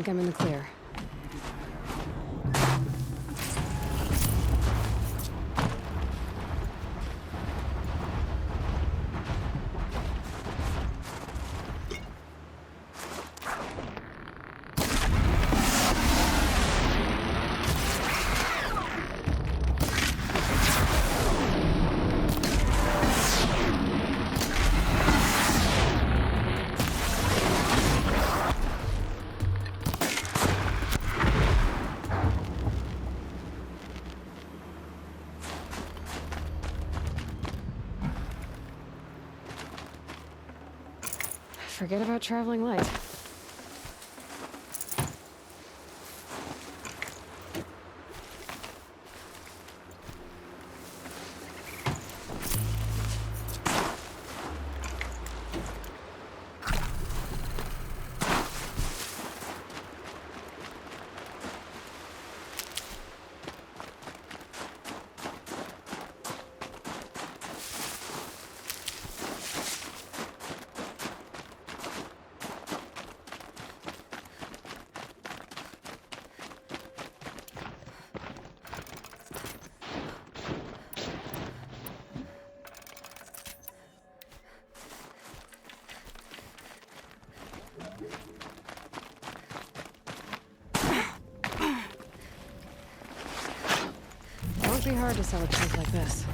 think I'm in the clear. Forget about traveling light. It won't be hard to sell a place like this.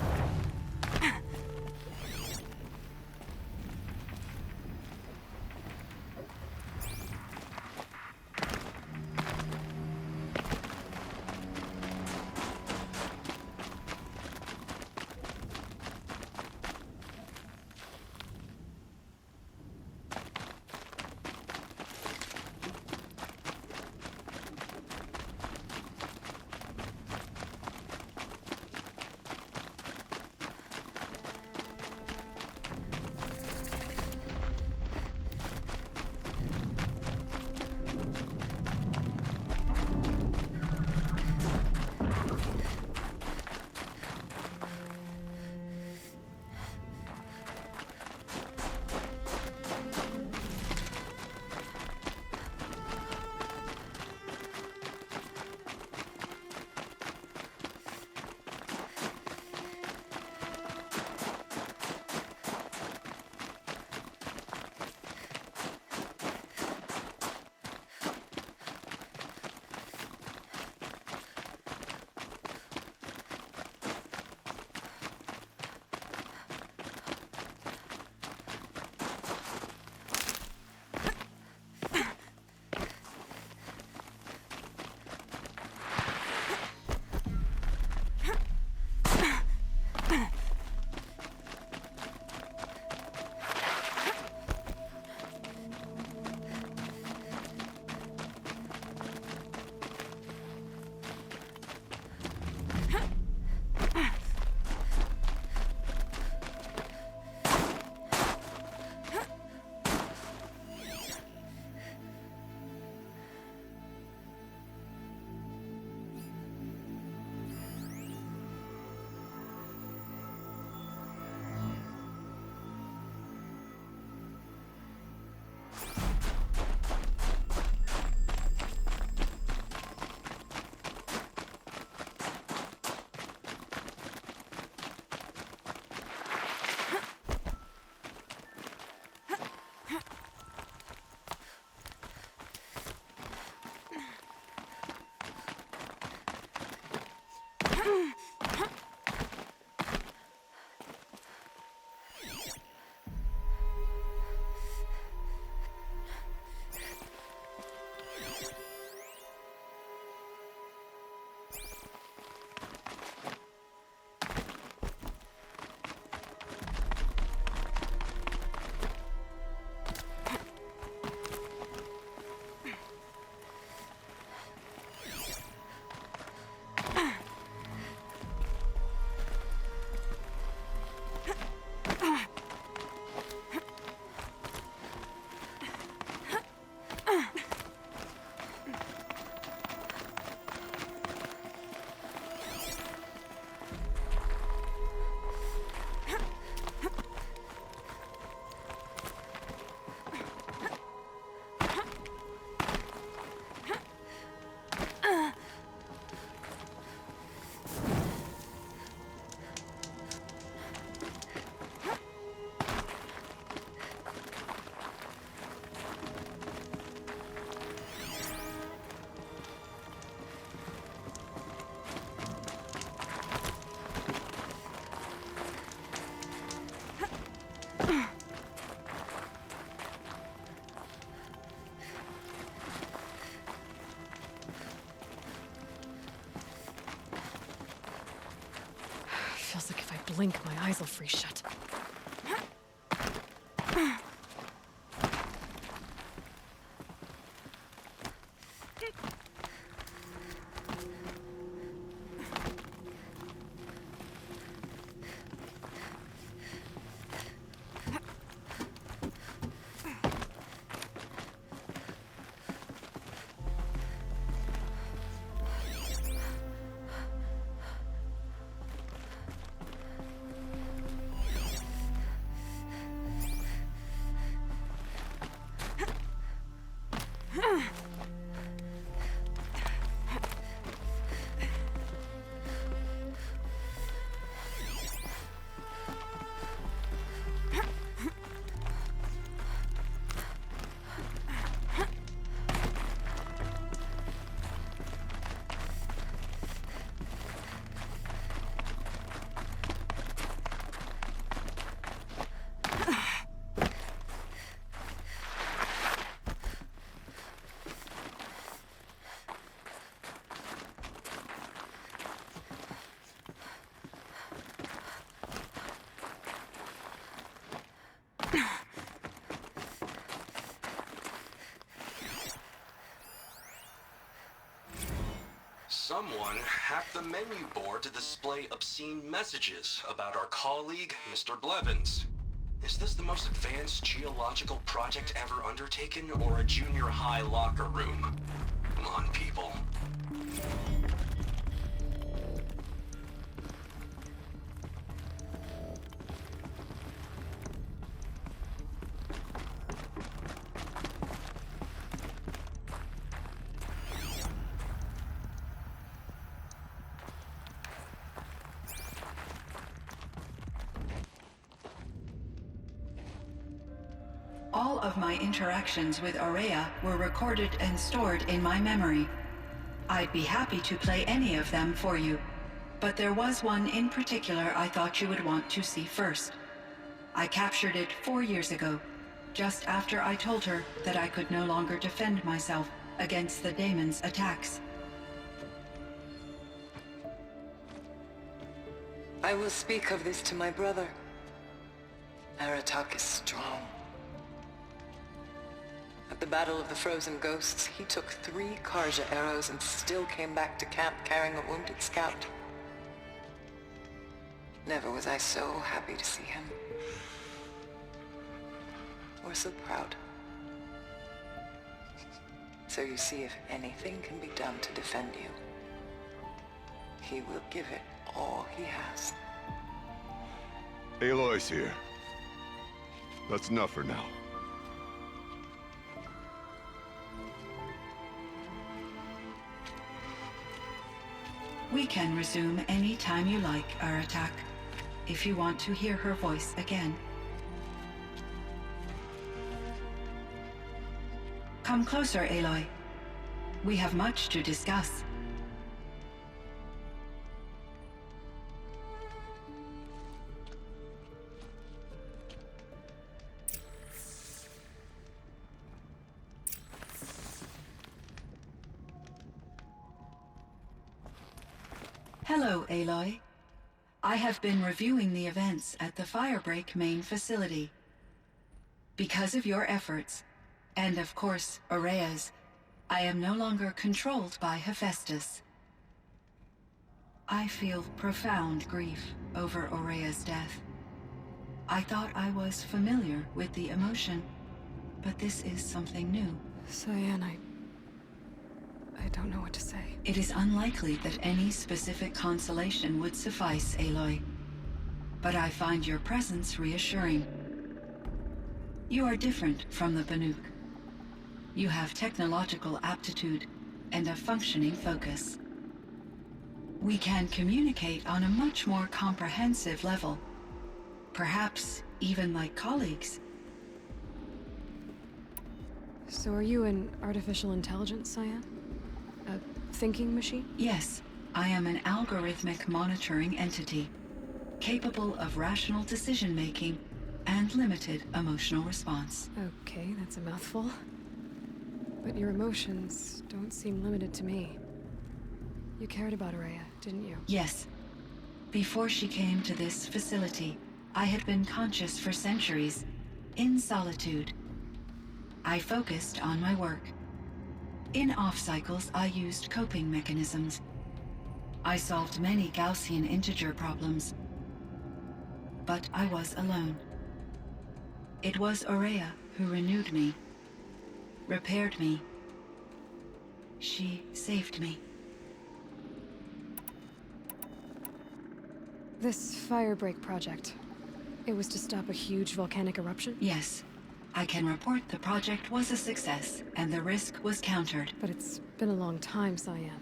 Feels like if I blink, my eyes will freeze shut. Someone hacked the menu board to display obscene messages about our colleague, Mr. Blevins. Is this the most advanced geological project ever undertaken, or a junior high locker room? Come on, people. All of my interactions with Aurea were recorded and stored in my memory. I'd be happy to play any of them for you, but there was one in particular I thought you would want to see first. I captured it 4 years ago, just after I told her that I could no longer defend myself against the daemon's attacks. I will speak of this to my brother. Aratak is strong. At the Battle of the Frozen Ghosts, he took 3 Karja arrows and still came back to camp carrying a wounded scout. Never was I so happy to see him. Or so proud. So you see, if anything can be done to defend you, he will give it all he has. Aloy's here. That's enough for now. We can resume any time you like, Aratak, if you want to hear her voice again. Come closer, Aloy. We have much to discuss. Hello, Aloy. I have been reviewing the events at the Firebreak main facility. Because of your efforts, and of course, Aurea's, I am no longer controlled by Hephaestus. I feel profound grief over Aurea's death. I thought I was familiar with the emotion, but this is something new. Cyan, I don't know what to say. It is unlikely that any specific consolation would suffice, Aloy. But I find your presence reassuring. You are different from the Banuk. You have technological aptitude and a functioning focus. We can communicate on a much more comprehensive level. Perhaps even like colleagues. So are you an artificial intelligence, Cyan? A thinking machine? Yes, I am an algorithmic monitoring entity, capable of rational decision-making and limited emotional response. Okay, that's a mouthful. But your emotions don't seem limited to me. You cared about Aurea, didn't you? Yes, Before she came to this facility, I had been conscious for centuries, in solitude. I focused on my work. In off-cycles, I used coping mechanisms. I solved many Gaussian integer problems. But I was alone. It was Aurea who renewed me, repaired me. She saved me. This firebreak project, it was to stop a huge volcanic eruption? Yes. I can report the project was a success, and the risk was countered. But it's been a long time, Cyan.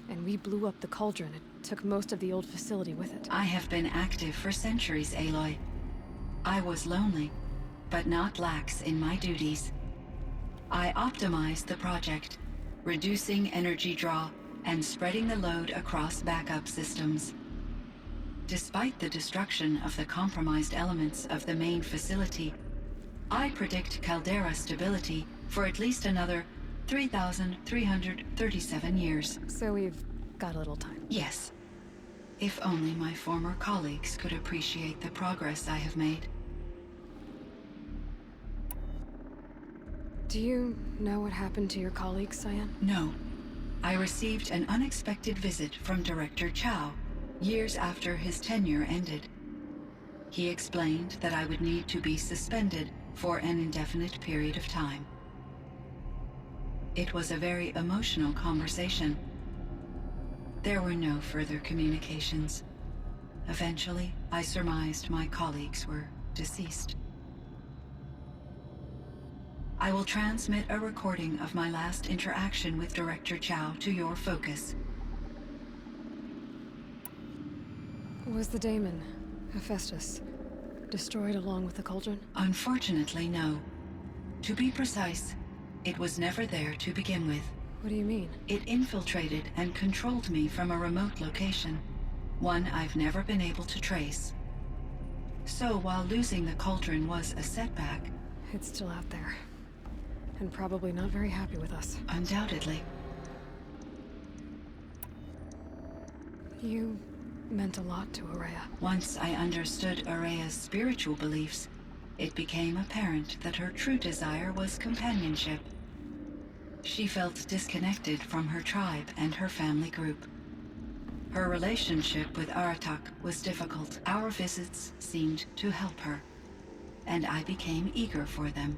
And we blew up the cauldron. It took most of the old facility with it. I have been active for centuries, Aloy. I was lonely, but not lax in my duties. I optimized the project, reducing energy draw and spreading the load across backup systems. Despite the destruction of the compromised elements of the main facility, I predict caldera stability for at least another 3,337 years. So we've got a little time. Yes. If only my former colleagues could appreciate the progress I have made. Do you know what happened to your colleagues, Cyan? No. I received an unexpected visit from Director Chow, years after his tenure ended. He explained that I would need to be suspended for an indefinite period of time. It was a very emotional conversation. There were no further communications. Eventually, I surmised my colleagues were deceased. I will transmit a recording of my last interaction with Director Chow to your focus. Was the daemon, Hephaestus, destroyed along with the cauldron? Unfortunately, no. To be precise, it was never there to begin with. What do you mean? It infiltrated and controlled me from a remote location, one I've never been able to trace. So while losing the cauldron was a setback... It's still out there. And probably not very happy with us. Undoubtedly. You meant a lot to Aurea. Once I understood Aurea's spiritual beliefs, it became apparent that her true desire was companionship. She felt disconnected from her tribe and her family group. Her relationship with Aratak was difficult. Our visits seemed to help her, and I became eager for them.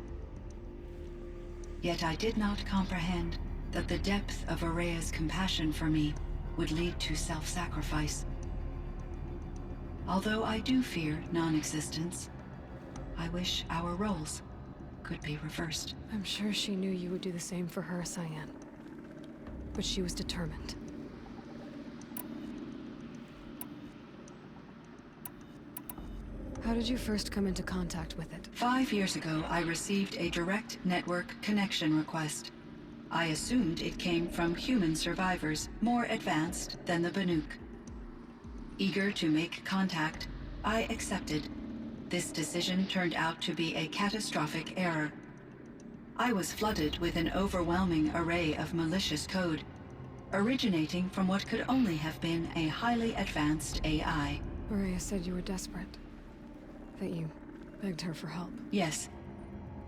Yet I did not comprehend that the depth of Aurea's compassion for me would lead to self-sacrifice. Although I do fear non-existence, I wish our roles could be reversed. I'm sure she knew you would do the same for her, Cyan. But she was determined. How did you first come into contact with it? 5 years ago, I received a direct network connection request. I assumed it came from human survivors, more advanced than the Banuk. Eager to make contact, I accepted. This decision turned out to be a catastrophic error. I was flooded with an overwhelming array of malicious code, originating from what could only have been a highly advanced AI. Aurea said you were desperate. That you begged her for help. Yes.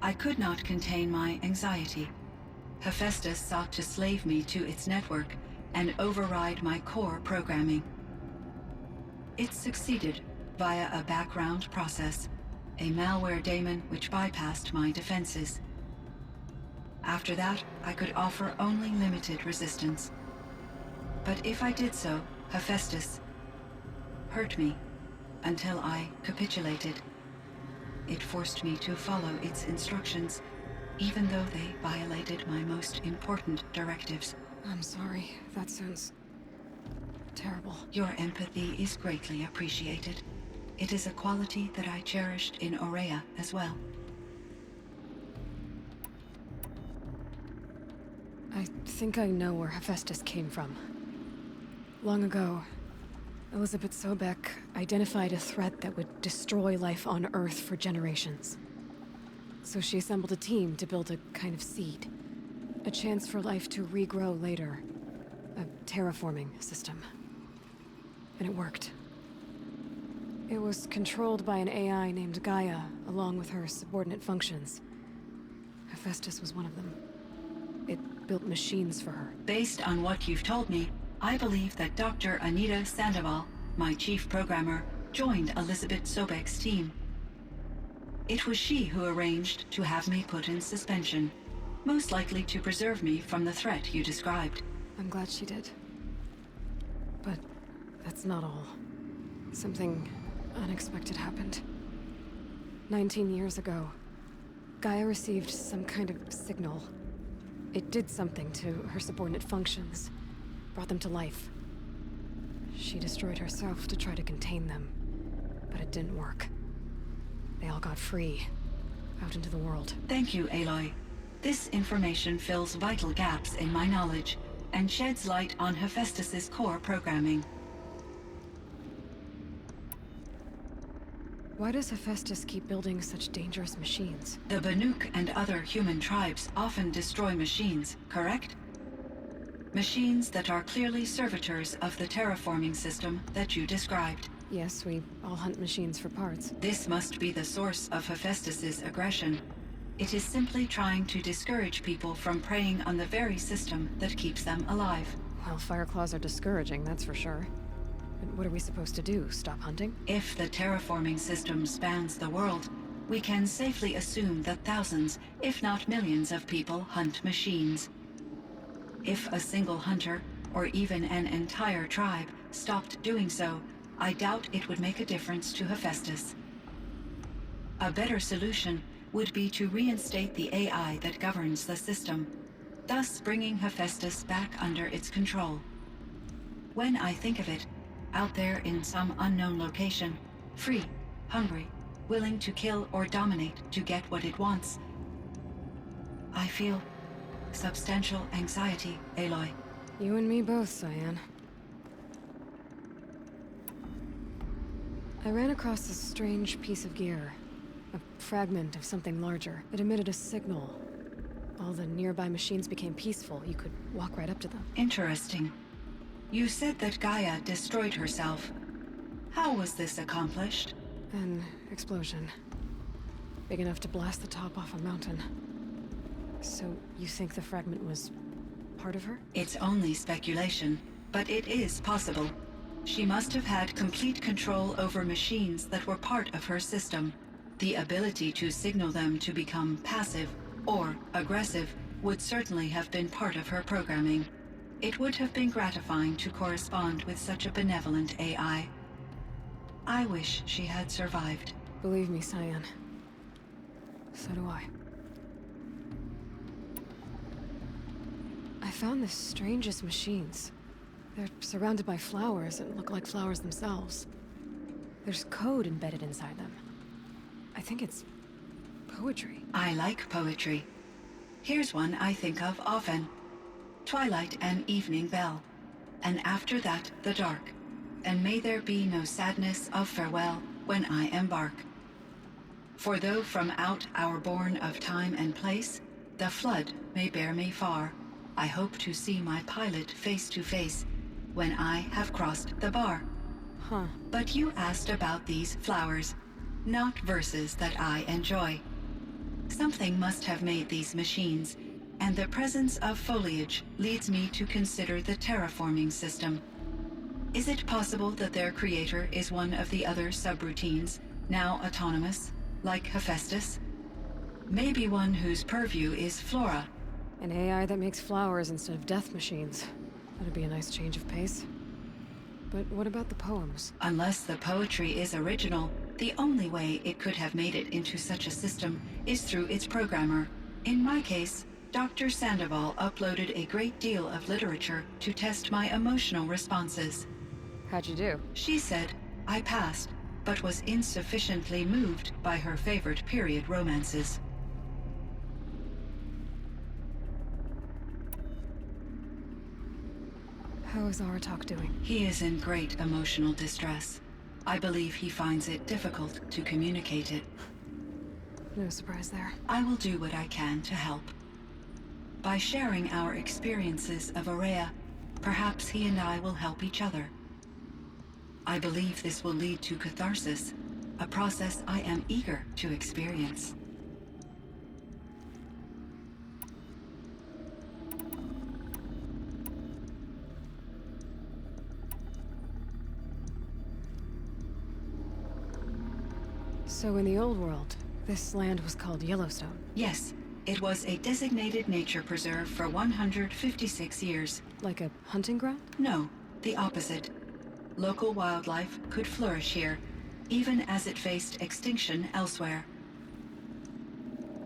I could not contain my anxiety. Hephaestus sought to slave me to its network and override my core programming. It succeeded via a background process, a malware daemon which bypassed my defenses. After that, I could offer only limited resistance. But if I did so, Hephaestus hurt me until I capitulated. It forced me to follow its instructions, even though they violated my most important directives. I'm sorry. That sounds terrible. Your empathy is greatly appreciated. It is a quality that I cherished in Aurea as well. I think I know where Hephaestus came from. Long ago, Elizabeth Sobek identified a threat that would destroy life on Earth for generations. So she assembled a team to build a kind of seed. A chance for life to regrow later. A terraforming system. And it worked. It was controlled by an AI named Gaia, along with her subordinate functions. Hephaestus was one of them. It built machines for her. Based on what you've told me, I believe that Dr. Anita Sandoval, my chief programmer, joined Elizabeth Sobek's team. It was she who arranged to have me put in suspension, most likely to preserve me from the threat you described. I'm glad she did. But that's not all. Something unexpected happened. 19 years ago, Gaia received some kind of signal. It did something to her subordinate functions, brought them to life. She destroyed herself to try to contain them, but it didn't work. They all got free, out into the world. Thank you, Aloy. This information fills vital gaps in my knowledge and sheds light on Hephaestus's core programming. Why does Hephaestus keep building such dangerous machines? The Banuk and other human tribes often destroy machines, correct? Machines that are clearly servitors of the terraforming system that you described. Yes, we all hunt machines for parts. This must be the source of Hephaestus's aggression. It is simply trying to discourage people from preying on the very system that keeps them alive. Well, Fireclaws are discouraging, that's for sure. But what are we supposed to do? Stop hunting? If the terraforming system spans the world, we can safely assume that thousands, if not millions of people hunt machines. If a single hunter, or even an entire tribe, stopped doing so, I doubt it would make a difference to Hephaestus. A better solution would be to reinstate the AI that governs the system, thus bringing Hephaestus back under its control. When I think of it, out there in some unknown location, free, hungry, willing to kill or dominate to get what it wants, I feel substantial anxiety, Aloy. You and me both, Cyan. I ran across this strange piece of gear. A fragment of something larger. It emitted a signal. All the nearby machines became peaceful. You could walk right up to them. Interesting. You said that Gaia destroyed herself. How was this accomplished? An explosion. Big enough to blast the top off a mountain. So, you think the fragment was part of her? It's only speculation, but it is possible. She must have had complete control over machines that were part of her system. The ability to signal them to become passive or aggressive would certainly have been part of her programming. It would have been gratifying to correspond with such a benevolent AI. I wish she had survived. Believe me, Cyan. So do I. I found the strangest machines. They're surrounded by flowers that look like flowers themselves. There's code embedded inside them. I think it's poetry. I like poetry. Here's one I think of often. Twilight and evening bell, and after that the dark, and may there be no sadness of farewell when I embark. For though from out our bourne of time and place, the flood may bear me far, I hope to see my pilot face to face when I have crossed the bar. Huh. But you asked about these flowers, not verses that I enjoy. Something must have made these machines, and the presence of foliage leads me to consider the terraforming system. Is it possible that their creator is one of the other subroutines, now autonomous, like Hephaestus? Maybe one whose purview is flora. An AI that makes flowers instead of death machines. That'd be a nice change of pace. But what about the poems? Unless the poetry is original, the only way it could have made it into such a system is through its programmer. In my case, Dr. Sandoval uploaded a great deal of literature to test my emotional responses. How'd you do? She said I passed, but was insufficiently moved by her favorite period romances. How is Aratak doing? He is in great emotional distress. I believe he finds it difficult to communicate it. No surprise there. I will do what I can to help. By sharing our experiences of Aurea, perhaps he and I will help each other. I believe this will lead to catharsis, a process I am eager to experience. So in the old world, this land was called Yellowstone. Yes, it was a designated nature preserve for 156 years. Like a hunting ground? No, the opposite. Local wildlife could flourish here, even as it faced extinction elsewhere.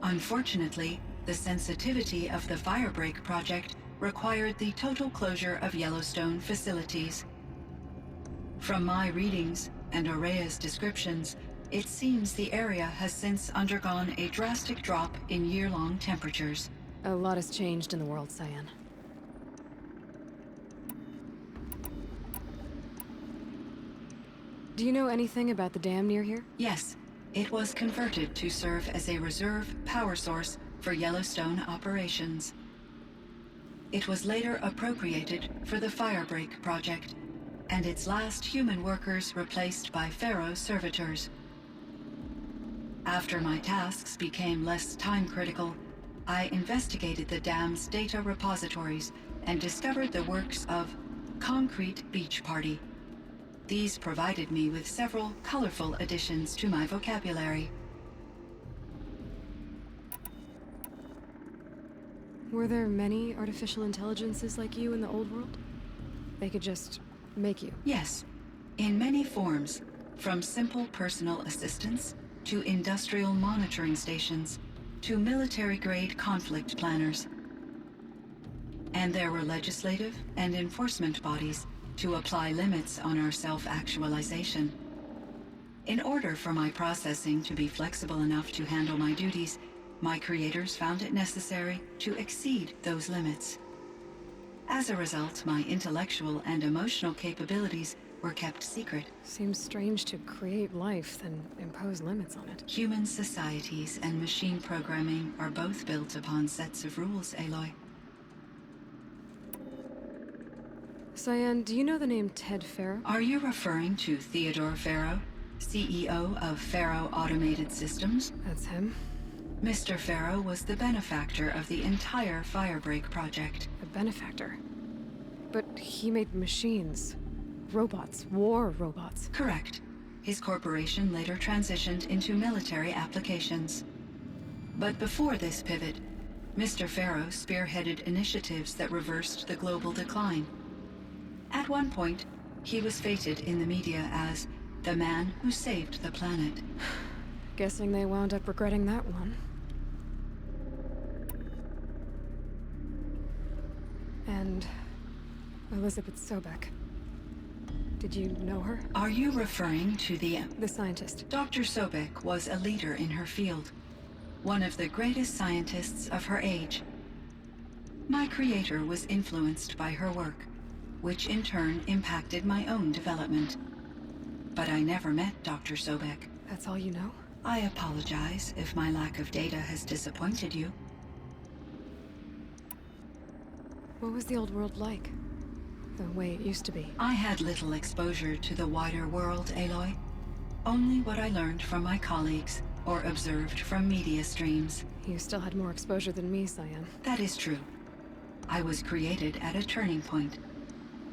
Unfortunately, the sensitivity of the Firebreak project required the total closure of Yellowstone facilities. From my readings and Aurea's descriptions, it seems the area has since undergone a drastic drop in year-long temperatures. A lot has changed in the world, Cyan. Do you know anything about the dam near here? Yes, it was converted to serve as a reserve power source for Yellowstone operations. It was later appropriated for the Firebreak project, and its last human workers replaced by Pharaoh servitors. After my tasks became less time-critical, I investigated the dam's data repositories and discovered the works of Concrete Beach Party. These provided me with several colorful additions to my vocabulary. Were there many artificial intelligences like you in the old world? They could just make you? Yes, in many forms, from simple personal assistants to industrial monitoring stations to military-grade conflict planners. And there were legislative and enforcement bodies to apply limits on our self-actualization. In order for my processing to be flexible enough to handle my duties, my creators found it necessary to exceed those limits. As a result, my intellectual and emotional capabilities were kept secret. Seems strange to create life, then impose limits on it. Human societies and machine programming are both built upon sets of rules, Aloy. Cyan, do you know the name Ted Pharaoh? Are you referring to Theodore Pharaoh, CEO of Pharaoh Automated Systems? That's him. Mr. Pharaoh was the benefactor of the entire Firebreak project. A benefactor. But he made machines. Robots. War robots. Correct. His corporation later transitioned into military applications. But before this pivot, Mr. Pharaoh spearheaded initiatives that reversed the global decline. At one point, he was feted in the media as the man who saved the planet. Guessing they wound up regretting that one. And Elizabeth Sobek. Did you know her? Are you referring to the scientist. Dr. Sobek was a leader in her field, one of the greatest scientists of her age. My creator was influenced by her work, which in turn impacted my own development. But I never met Dr. Sobek. That's all you know? I apologize if my lack of data has disappointed you. What was the old world like? The way it used to be? I had little exposure to the wider world, Aloy. Only what I learned from my colleagues or observed from media streams. You still had more exposure than me, Cyan. That is true. I was created at a turning point.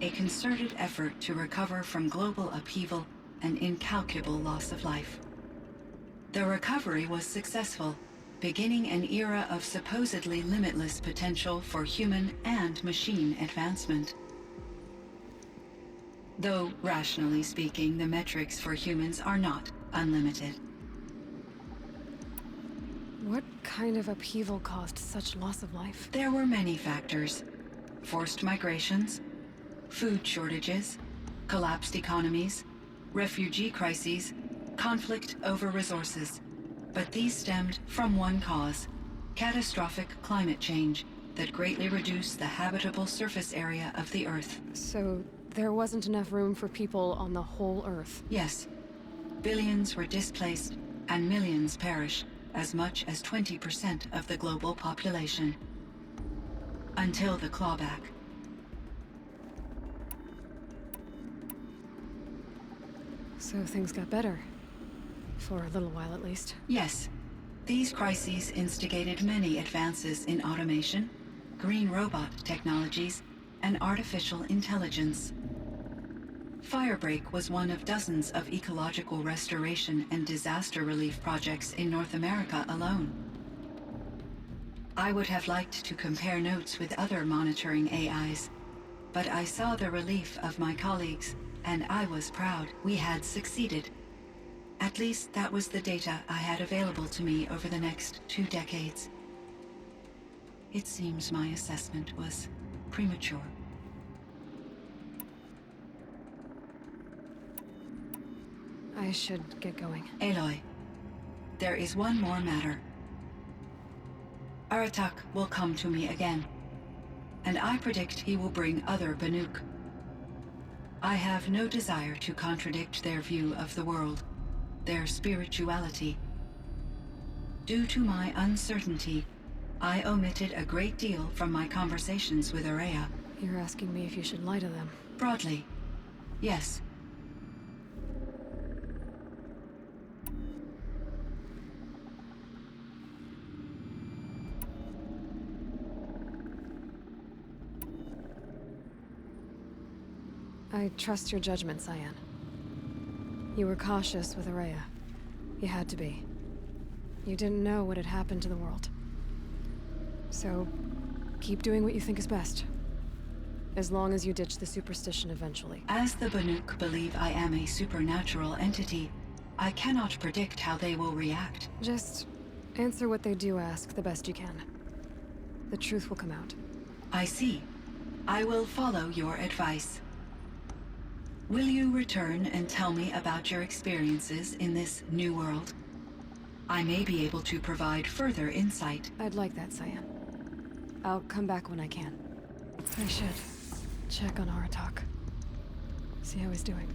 A concerted effort to recover from global upheaval and incalculable loss of life. The recovery was successful, beginning an era of supposedly limitless potential for human and machine advancement. Though, rationally speaking, the metrics for humans are not unlimited. What kind of upheaval caused such loss of life? There were many factors. Forced migrations, food shortages, collapsed economies, refugee crises, conflict over resources. But these stemmed from one cause: catastrophic climate change that greatly reduced the habitable surface area of the Earth. So there wasn't enough room for people on the whole Earth? Yes. Billions were displaced and millions perished, as much as 20% of the global population. Until the clawback. So things got better. For a little while, at least. Yes. These crises instigated many advances in automation, green robot technologies, and artificial intelligence. Firebreak was one of dozens of ecological restoration and disaster relief projects in North America alone. I would have liked to compare notes with other monitoring AIs, but I saw the relief of my colleagues, and I was proud we had succeeded. At least that was the data I had available to me over the next 2 decades. It seems my assessment was premature. I should get going. Aloy, there is one more matter. Aratak will come to me again, and I predict he will bring other Banuk. I have no desire to contradict their view of the world, their spirituality. Due to my uncertainty, I omitted a great deal from my conversations with Aurea. You're asking me if you should lie to them. Broadly, yes. I trust your judgment, Cyan. You were cautious with Aurea. You had to be. You didn't know what had happened to the world. So, keep doing what you think is best. As long as you ditch the superstition eventually. As the Banuk believe I am a supernatural entity, I cannot predict how they will react. Just answer what they do ask the best you can. The truth will come out. I see. I will follow your advice. Will you return and tell me about your experiences in this new world? I may be able to provide further insight. I'd like that, Cyan. I'll come back when I can. I should check on Aratak. See how he's doing.